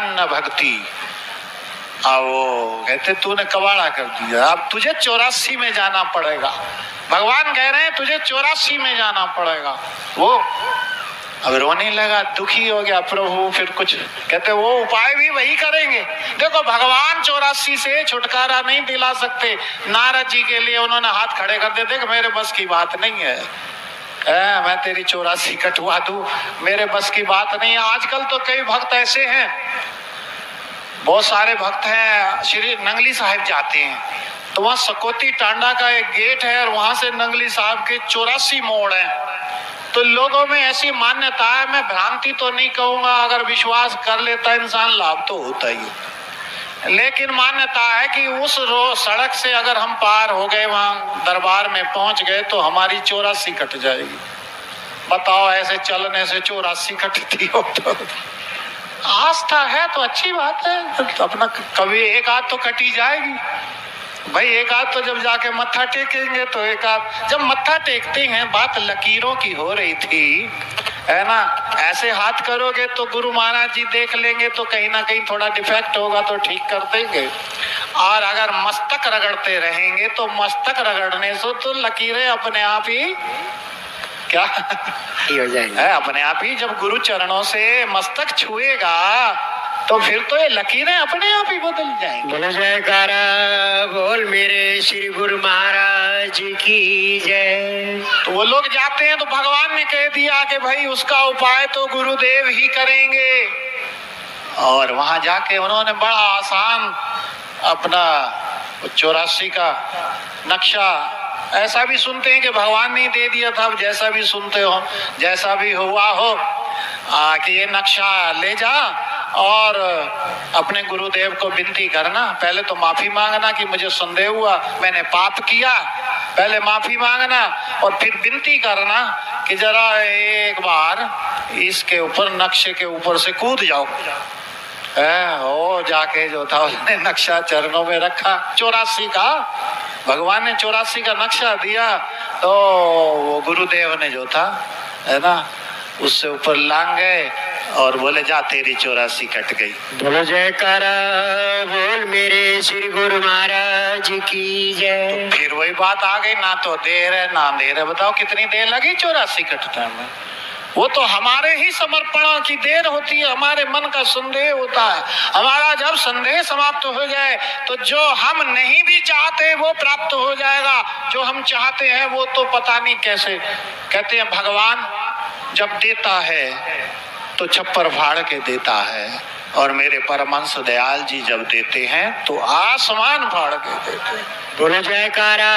ज्ञान न भक्ति। अब वो कहते तूने कबाड़ा कर दिया, अब तुझे 84 में जाना पड़ेगा। भगवान कह रहे हैं तुझे 84 में जाना पड़ेगा। वो अब रोने लगा, दुखी हो गया। प्रभु फिर कुछ कहते वो उपाय भी वही करेंगे। देखो भगवान 84 से छुटकारा नहीं दिला सकते। नारद जी के लिए उन्होंने हाथ खड़े कर दिए, देख मेरे बस की बात नहीं है, मैं तेरी 84 कटवा दूं, मेरे बस की बात नहीं है। आजकल तो कई भक्त ऐसे हैं, बहुत सारे भक्त हैं, श्री नंगली साहिब जाते हैं तो वहाँ सकोती टांडा का एक गेट है और वहां से नंगली साहब के 84 मोड़ हैं। तो लोगों में ऐसी मान्यता है, मैं भ्रांति तो नहीं कहूंगा, अगर विश्वास कर लेता इंसान लाभ तो होता ही है, लेकिन मान्यता है कि उस सड़क से अगर हम पार हो गए, वहां दरबार में पहुंच गए तो हमारी 84 कट जाएगी। बताओ ऐसे चलने से 84 कटती हो तो आस्था है तो अच्छी बात है, तो अपना कभी एक आध तो कटी जाएगी भाई। एक आध तो जब जाके मत्था टेकेंगे तो एक आध, जब मत्था टेकते हैं, बात लकीरों की हो रही थी है ना, ऐसे हाथ करोगे तो गुरु महाराज जी देख लेंगे तो कहीं ना कहीं थोड़ा डिफेक्ट होगा तो ठीक कर देंगे। और अगर मस्तक रगड़ते रहेंगे तो मस्तक रगड़ने से तो लकीरें अपने आप ही क्या हो जाएंगे, अपने आप ही। जब गुरु चरणों से मस्तक छुएगा तो फिर तो ये लकीरें अपने आप ही बदल जाएंगी। बोलो जयकारा बोल मेरे श्री गुरु महाराज की जय। तो वो लोग जाते हैं तो भगवान ने कह दिया कि भाई उसका उपाय तो गुरुदेव ही करेंगे। और वहां जाके उन्होंने बड़ा आसान अपना 84 का नक्शा, ऐसा भी सुनते हैं कि भगवान ने दे दिया था, जैसा भी सुनते हो, जैसा भी हुआ हो कि ये नक्शा ले जा और अपने गुरुदेव को विनती करना। पहले तो माफी मांगना कि मुझे संदेह हुआ, मैंने पाप किया, पहले माफी मांगना और फिर विनती करना कि जरा एक बार इसके ऊपर, नक्शे के ऊपर से कूद जाओ। हो जाके जो था उसने नक्शा चरणों में रखा 84 का, भगवान ने 84 का नक्शा दिया तो वो गुरुदेव ने जो था है ना उससे ऊपर लांग गए और बोले जा तेरी 84 कट गई। बोलो जयकारा बोल मेरे श्री गुरु महाराज की जय। तो फिर वही बात आ गई, ना तो देर है ना देर है। बताओ कितनी देर लगी 84 कटने में? वो तो हमारे ही समर्पण की देर होती है, हमारे मन का संदेह होता है। हमारा जब संदेह समाप्त हो जाए तो जो हम नहीं भी चाहते वो प्राप्त हो जाएगा, जो हम चाहते हैं वो तो पता नहीं कैसे। कहते हैं भगवान जब देता है तो छप्पर फाड़ के देता है, और मेरे परमहंस दयाल जी जब देते हैं तो आसमान फाड़ के देते हैं। बोलो जयकारा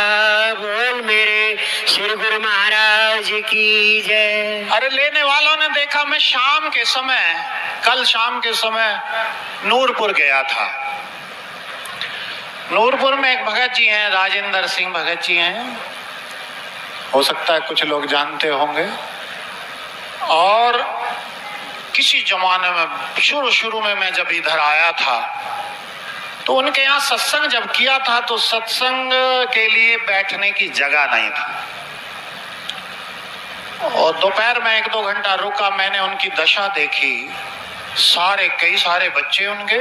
बोल मेरे श्री गुरु महाराज की जय। अरे लेने वालों ने देखा, मैं शाम के समय, कल शाम के समय नूरपुर गया था। नूरपुर में एक भगत जी हैं, राजेंद्र सिंह भगत जी हैं, हो सकता है कुछ लोग जानते होंगे। और किसी जमाने में शुरू में मैं जब इधर आया था तो उनके यहाँ सत्संग जब किया था तो सत्संग के लिए बैठने की जगह नहीं था, और दोपहर में 1-2 घंटा रुका। मैंने उनकी दशा देखी, कई सारे बच्चे उनके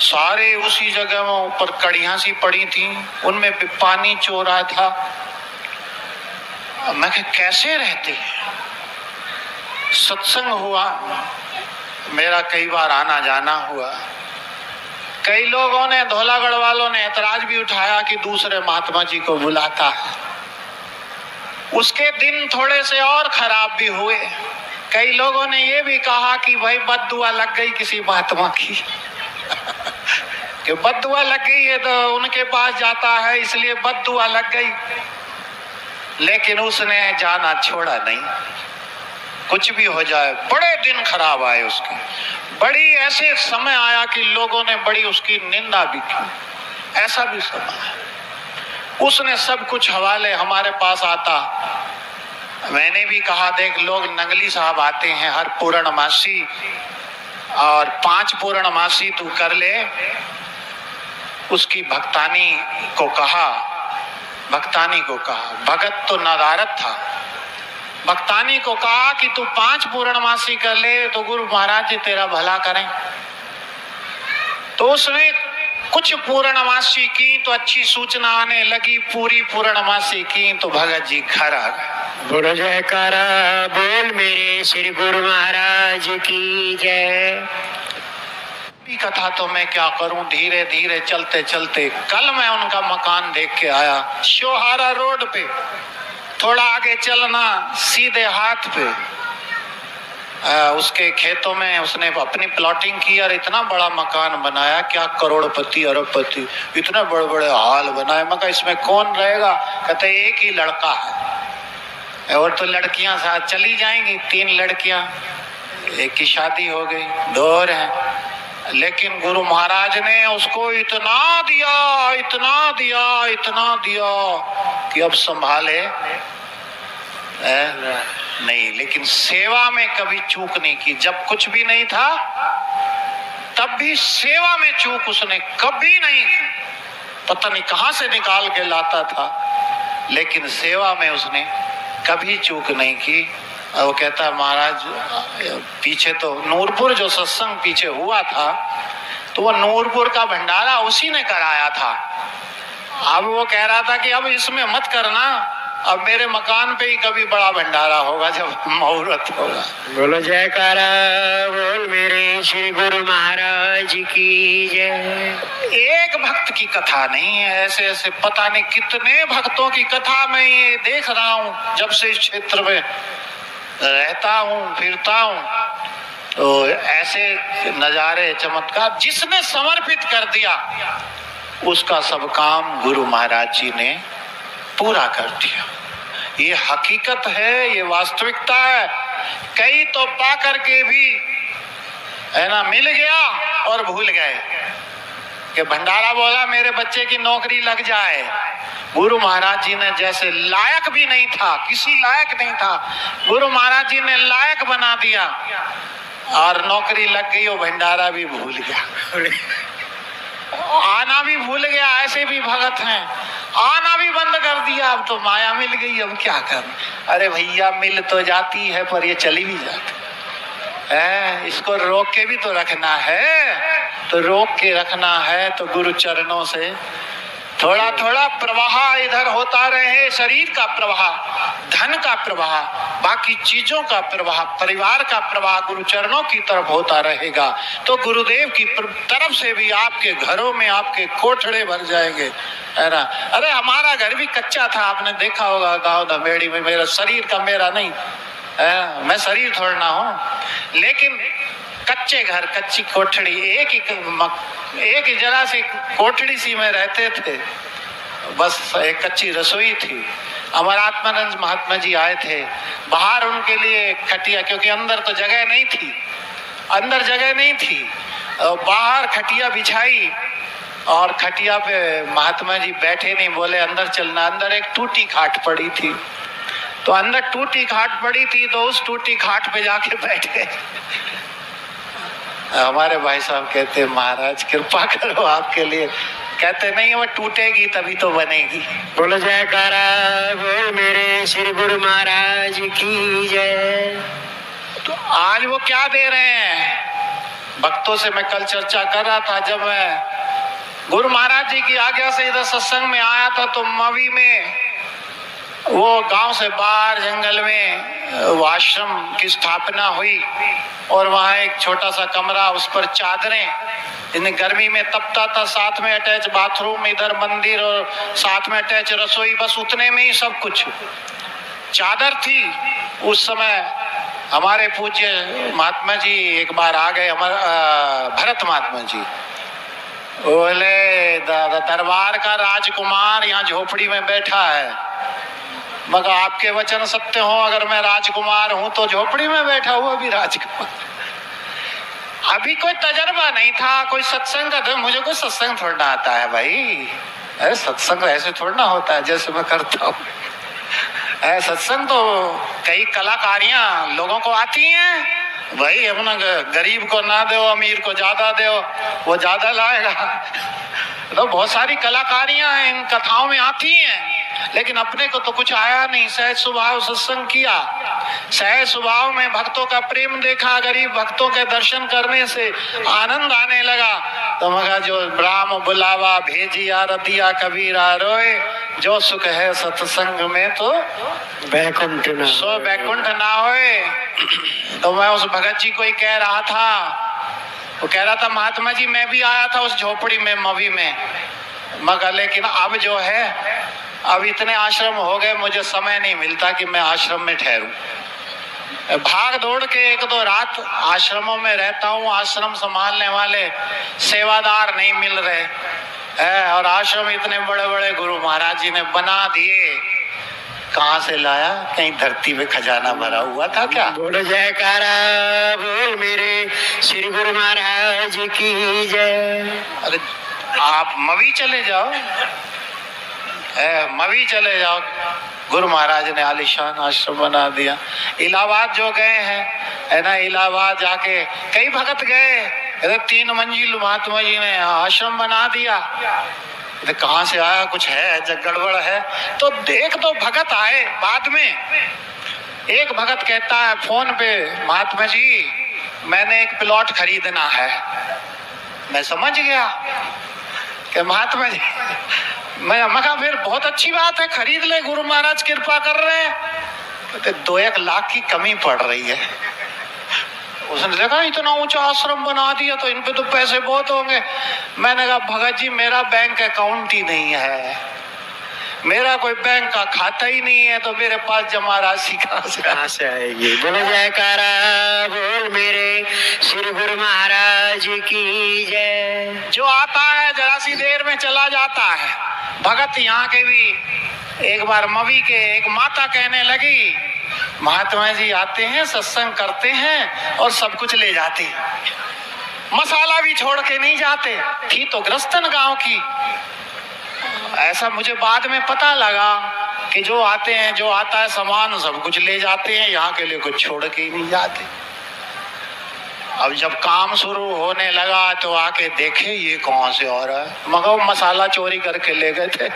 सारे उसी जगह में ऊपर कड़ियां सी पड़ी थी, उनमें पानी चो रहा था। मैं कैसे रहते हैं? सत्संग हुआ, मेरा कई बार आना जाना हुआ। कई लोगों ने, धौलागढ़ वालों ने ऐतराज भी उठाया कि दूसरे महात्मा जी को बुलाता है। उसके दिन थोड़े से और खराब भी हुए। कई लोगों ने ये भी कहा कि भाई बद्दुआ लग गई किसी महात्मा की कि बद्दुआ लग गई है तो उनके पास जाता है इसलिए बद्दुआ लग गई। लेकिन उसने जाना छोड़ा नहीं। कुछ भी हो जाए, बड़े दिन खराब आए उसके, बड़ी ऐसे समय आया कि लोगों ने बड़ी उसकी निंदा भी की। ऐसा भी समय है। उसने सब कुछ हवाले हमारे पास आता। मैंने भी कहा देख लोग नंगली साहब आते हैं हर पूर्णमासी, और 5 पूर्णमासी तू कर ले। उसकी भक्तानी को कहा, भगत तो नदारत था, भक्तानी को कहा कि तू 5 पूर्णमासी कर ले तो गुरु महाराज जी तेरा भला करें। तो उसने कुछ पूर्णमासी की तो अच्छी सूचना आने लगी, पूरी पूर्णमासी की तो भगत जी घर आ गए। बोलो जयकारा बोल मेरे श्री गुरु महाराज की जय। कथा तो मैं क्या करूं, धीरे धीरे चलते चलते कल मैं उनका मकान देख के आया, शोहारा रोड पे, थोड़ा आगे चलना सीधे हाथ पे उसके खेतों में उसने अपनी प्लॉटिंग की और इतना बड़ा मकान बनाया, क्या करोड़पति अरबपति, इतने बड़े बड़े हॉल बनाए। मैं कहा इसमें कौन रहेगा? कहते एक ही लड़का है और तो लड़कियां साथ चली जाएंगी, 3 लड़कियां, एक की शादी हो गई, 2 और हैं। लेकिन गुरु महाराज ने उसको इतना दिया, इतना दिया, इतना दिया कि अब संभाले नहीं। लेकिन सेवा में कभी चूक नहीं की। जब कुछ भी नहीं था तब भी सेवा में चूक उसने कभी नहीं की। पता नहीं कहां से निकाल के लाता था, लेकिन सेवा में उसने कभी चूक नहीं की। और वो कहता महाराज पीछे तो नूरपुर जो सत्संग पीछे हुआ था तो वो नूरपुर का भंडारा उसी ने कराया था। अब वो कह रहा था कि अब इसमें मत करना, अब मेरे मकान पे ही कभी बड़ा भंडारा होगा जब मुहूर्त होगा। बोलो जयकारा बोल मेरे श्री गुरु महाराज की जय। एक भक्त की कथा नहीं है, ऐसे ऐसे पता नहीं कितने भक्तों की कथा मैं ये देख रहा हूँ जब से इस क्षेत्र में रहता हूँ, फिरता हूँ। तो ऐसे नजारे चमत्कार जिसने समर्पित कर दिया उसका सब काम गुरु महाराज जी ने पूरा कर दिया। ये हकीकत है, ये वास्तविकता है। कई तो पा करके भी है ना मिल गया और भूल गए कि भंडारा बोला मेरे बच्चे की नौकरी लग जाए। गुरु महाराज जी ने जैसे लायक भी नहीं था, किसी लायक नहीं था, गुरु महाराज जी ने लायक बना दिया और नौकरी लग गई और भंडारा भी भूल गया, आना भी भूल गया। ऐसे भी भगत हैं, आना भी बंद कर दिया, अब तो माया मिल गई, अब क्या कर। अरे भैया मिल तो जाती है पर ये चली भी जाती है, इसको रोक के भी तो रखना है। तो रोक के रखना है तो गुरु चरणों से थोड़ा थोड़ा प्रवाह इधर होता रहे, शरीर का प्रवाह, धन का प्रवाह, बाकी चीजों का प्रवाह, परिवार का प्रवाह गुरु चरणों की तरफ होता रहेगा तो गुरुदेव की तरफ से भी आपके घरों में आपके कोठड़े भर जाएंगे, है ना। अरे हमारा घर भी कच्चा था, आपने देखा होगा गांव धमेड़ी में, मेरा शरीर का मेरा नहीं है, मैं शरीर थोड़ना हूं, लेकिन कच्चे घर, कच्ची कोठड़ी, एक ही जरा सी कोठड़ी सी में रहते थे, बस एक कच्ची रसोई थी। अमरात्मानंद महात्मा जी आए थे, बाहर उनके लिए खटिया, क्योंकि अंदर तो जगह नहीं थी, अंदर जगह नहीं थी, बाहर खटिया बिछाई और खटिया पे महात्मा जी बैठे नहीं, बोले अंदर चलना। अंदर एक टूटी खाट पड़ी थी, तो अंदर टूटी खाट पड़ी थी तो उस टूटी खाट पे जाके बैठ गए। हमारे भाई साहब कहते महाराज कृपा करो आपके लिए, कहते नहीं वो टूटेगी तभी तो बनेगी। बोलो जयकारा बोल मेरे श्री गुरु महाराज की जय। तो आज वो क्या दे रहे हैं भक्तों से मैं कल चर्चा कर रहा था, जब मैं गुरु महाराज जी की आज्ञा से इधर सत्संग में आया था तो मवी में वो गांव से बाहर जंगल में वो आश्रम की स्थापना हुई और वहाँ एक छोटा सा कमरा, उस पर चादरें, इन्हें गर्मी में तपता था, साथ में अटैच बाथरूम, इधर मंदिर और साथ में अटैच रसोई, बस उतने में ही सब कुछ चादर थी। उस समय हमारे पूज्य महात्मा जी एक बार आ गए, भरत महात्मा जी, बोले दरबार का राजकुमार यहाँ झोपड़ी में बैठा है। मगर आपके वचन सत्य हो, अगर मैं राजकुमार हूं तो झोपड़ी में बैठा हुआ भी राजकुमार। अभी कोई तजर्बा नहीं था, कोई सत्संग का, तो मुझे कोई सत्संग थोड़ा आता है भाई, अरे सत्संग ऐसे थोड़ा होता है जैसे मैं करता हूँ। सत्संग तो कई कलाकारियां लोगों को आती हैं भाई, अपना गरीब को ना दो, अमीर को ज्यादा दो, वो ज्यादा लाएगा। तो बहुत सारी कलाकारियां हैं इन कथाओं में आती हैं, लेकिन अपने को तो कुछ आया नहीं। सहज स्वभाव सत्संग किया, सहज स्वभाव में भक्तों का प्रेम देखा, गरीब भक्तों के दर्शन करने से आनंद आने लगा। तो मगा जो राम बुलावा भेजिया रतिया कबीरा रोए, जो सुख है सत्संग में तो बैकुंठ ना सो बैकुंठ ना होए। तो मैं उस भगत जी को ही कह रहा था, वो कह रहा था महात्मा जी मैं भी आया था उस झोपड़ी में मवी में, मगर लेकिन अब जो है अब इतने आश्रम हो गए, मुझे समय नहीं मिलता कि मैं आश्रम में ठहरूं। भाग दौड़ के एक दो रात आश्रमों में रहता हूँ, आश्रम संभालने वाले सेवादार नहीं मिल रहे है, और आश्रम इतने बड़े बड़े गुरु महाराज जी ने बना दिए, कहाँ से लाया? कहीं धरती में खजाना भरा हुआ था क्या? बोलो जयकारा बोल मेरे श्री गुरु महाराज की जय। अरे आप मवी चले जाओ, मवी चले जाओ, गुरु महाराज ने आलिशान आश्रम बना दिया। इलाहाबाद जो गए हैं है ना, इलाहाबाद जाके कई भगत गए, 3 मंजिल महात्मा जी ने आश्रम बना दिया। तो कहाँ से आया? कुछ है जग गड़बड़ है। तो एक दो भगत आए बाद में, एक भगत कहता है फोन पे, महात्मा जी मैंने एक प्लॉट खरीदना है। मैं समझ गया कि महात्मा जी, मैं कहा फिर बहुत अच्छी बात है, खरीद ले, गुरु महाराज कृपा कर रहे हैं। कहते 2-1 लाख की कमी पड़ रही है। उसने देखा इतना ऊंचा आश्रम बना दिया तो इन पे तो पैसे बहुत होंगे। मैंने कहा भगत जी मेरा बैंक अकाउंट ही नहीं है, मेरा कोई बैंक का खाता ही नहीं है, तो मेरे पास जमा राशि कहाँ से आएगी? बोलो जयकारा बोल मेरे श्री गुरु महाराज की जय। जो आता है जरा सी देर में चला जाता है। भगत यहाँ के भी एक बार मवी के एक माता कहने लगी, महात्मा जी आते हैं, सत्संग करते हैं और सब कुछ ले जाते हैं, मसाला भी छोड़ के नहीं जाते। थी तो ग्रस्तन गांव की। ऐसा मुझे बाद में पता लगा कि जो आते हैं, जो आता है सामान सब कुछ ले जाते हैं, यहाँ के लिए कुछ छोड़ के ही नहीं जाते। अब जब काम शुरू होने लगा तो आके देखे ये कहाँ से आ रहा है, मगर मसाला चोरी करके ले गए थे।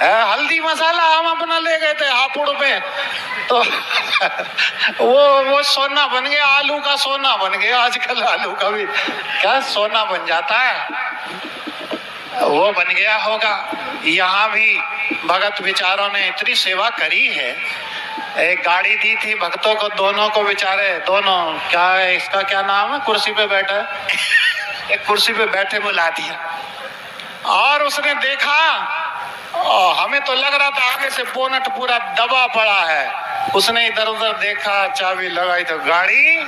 हल्दी मसाला हम अपना ले गए थे हापुड़ पे, तो वो सोना बन गया, आलू का सोना बन गया। आजकल आलू का भी क्या सोना बन जाता है, वो बन गया होगा। यहाँ भी भगत विचारों ने इतनी सेवा करी है। एक गाड़ी दी थी भक्तों को, दोनों को बेचारे, दोनों क्या है इसका क्या नाम है, कुर्सी पे बैठा है, एक कुर्सी पे बैठे बुला दिया। और उसने देखा, हमें तो लग रहा था आगे से बोनट पूरा दबा पड़ा है। उसने इधर उधर देखा, चाबी लगाई तो गाड़ी।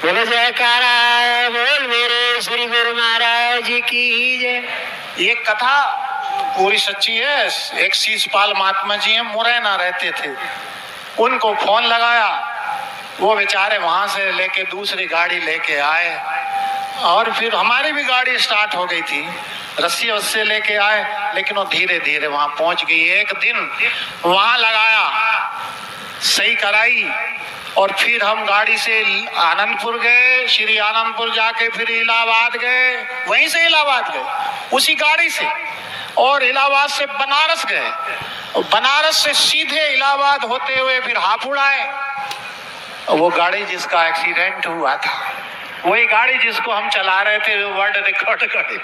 बोलो जयकारा बोल मेरे श्री गुरु महाराज की जय। ये कथा पूरी सच्ची है। एक शीशपाल महात्मा जी हैं, मुरैना रहते थे, उनको फोन लगाया, वो बेचारे वहां से लेके दूसरी गाड़ी लेके आए, और फिर हमारी भी गाड़ी स्टार्ट हो गई थी, रस्सी वस्सी लेके आए, लेकिन वो धीरे धीरे वहां पहुंच गई। एक दिन वहां लगाया, सही कराई, और फिर हम गाड़ी से आनंदपुर गए, श्री आनंदपुर जाके फिर इलाहाबाद गए, वहीं से इलाहाबाद गए उसी गाड़ी से, और इलाहाबाद से बनारस गए, और बनारस से सीधे इलाहाबाद होते हुए फिर हापुड़ आए। वो गाड़ी जिसका एक्सीडेंट हुआ था, वही गाड़ी जिसको हम चला रहे थे, वर्ल्ड रिकॉर्ड गाड़ी।